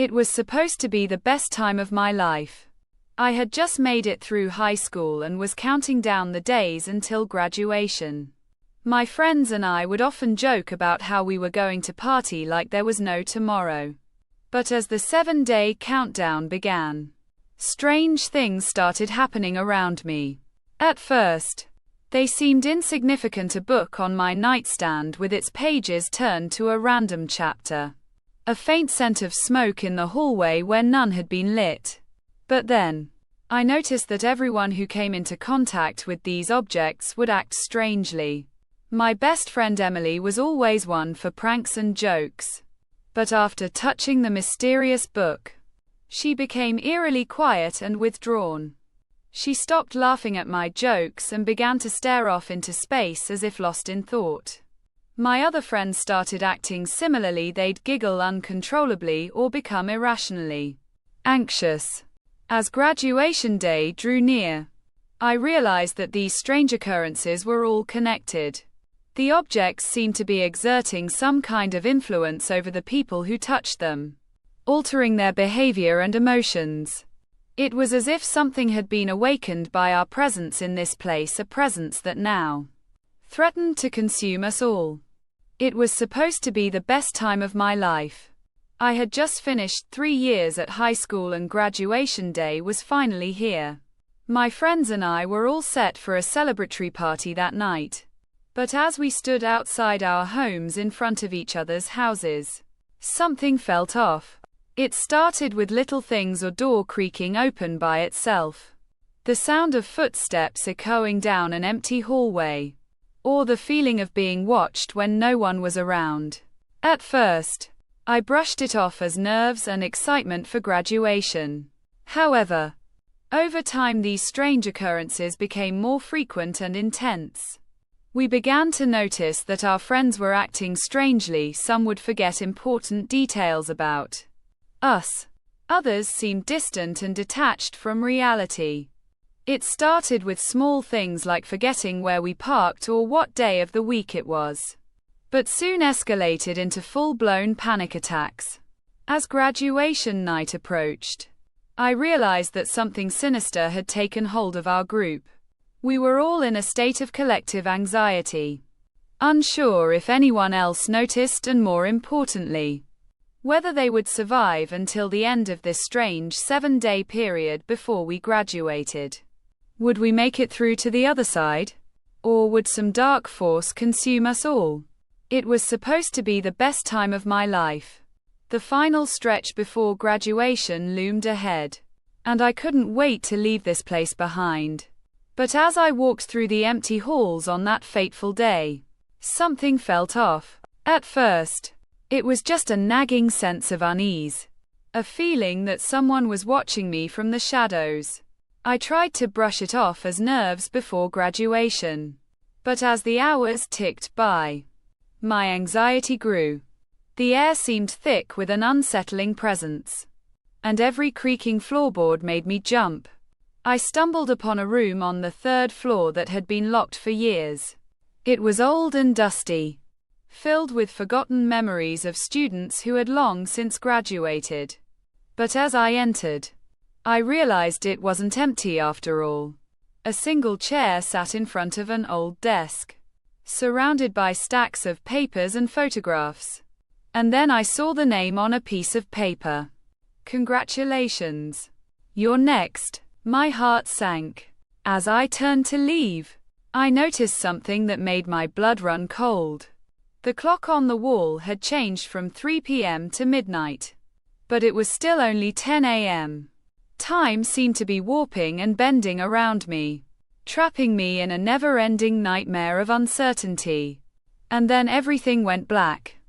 It was supposed to be the best time of my life. I had just made it through high school and was counting down the days until graduation. My friends and I would often joke about how we were going to party like there was no tomorrow. But as the 7-day countdown began, strange things started happening around me. At first, they seemed insignificant: a book on my nightstand with its pages turned to a random chapter, a faint scent of smoke in the hallway where none had been lit. But then, I noticed that everyone who came into contact with these objects would act strangely. My best friend Emily was always one for pranks and jokes. But after touching the mysterious book, she became eerily quiet and withdrawn. She stopped laughing at my jokes and began to stare off into space as if lost in thought. My other friends started acting similarly. They'd giggle uncontrollably or become irrationally anxious. As graduation day drew near, I realized that these strange occurrences were all connected. The objects seemed to be exerting some kind of influence over the people who touched them, altering their behavior and emotions. It was as if something had been awakened by our presence in this place, a presence that now threatened to consume us all. It was supposed to be the best time of my life. I had just finished 3 years at high school and graduation day was finally here. My friends and I were all set for a celebratory party that night. But as we stood outside our homes in front of each other's houses, something felt off. It started with little things: a door creaking open by itself, the sound of footsteps echoing down an empty hallway, or the feeling of being watched when no one was around. At first, I brushed it off as nerves and excitement for graduation. However, over time these strange occurrences became more frequent and intense. We began to notice that our friends were acting strangely. Some would forget important details about us. Others seemed distant and detached from reality. It started with small things like forgetting where we parked or what day of the week it was, but soon escalated into full-blown panic attacks. As graduation night approached, I realized that something sinister had taken hold of our group. We were all in a state of collective anxiety, unsure if anyone else noticed, and more importantly, whether they would survive until the end of this strange 7-day period before we graduated. Would we make it through to the other side? Or would some dark force consume us all? It was supposed to be the best time of my life. The final stretch before graduation loomed ahead, and I couldn't wait to leave this place behind. But as I walked through the empty halls on that fateful day, something felt off. At first, it was just a nagging sense of unease, a feeling that someone was watching me from the shadows. I tried to brush it off as nerves before graduation. But as the hours ticked by, my anxiety grew. The air seemed thick with an unsettling presence, and every creaking floorboard made me jump. I stumbled upon a room on the 3rd floor that had been locked for years. It was old and dusty, filled with forgotten memories of students who had long since graduated. But as I entered, I realized it wasn't empty after all. A single chair sat in front of an old desk, surrounded by stacks of papers and photographs. And then I saw the name on a piece of paper. "Congratulations. You're next." My heart sank. As I turned to leave, I noticed something that made my blood run cold. The clock on the wall had changed from 3 p.m. to midnight. But it was still only 10 a.m. Time seemed to be warping and bending around me, trapping me in a never-ending nightmare of uncertainty. And then everything went black.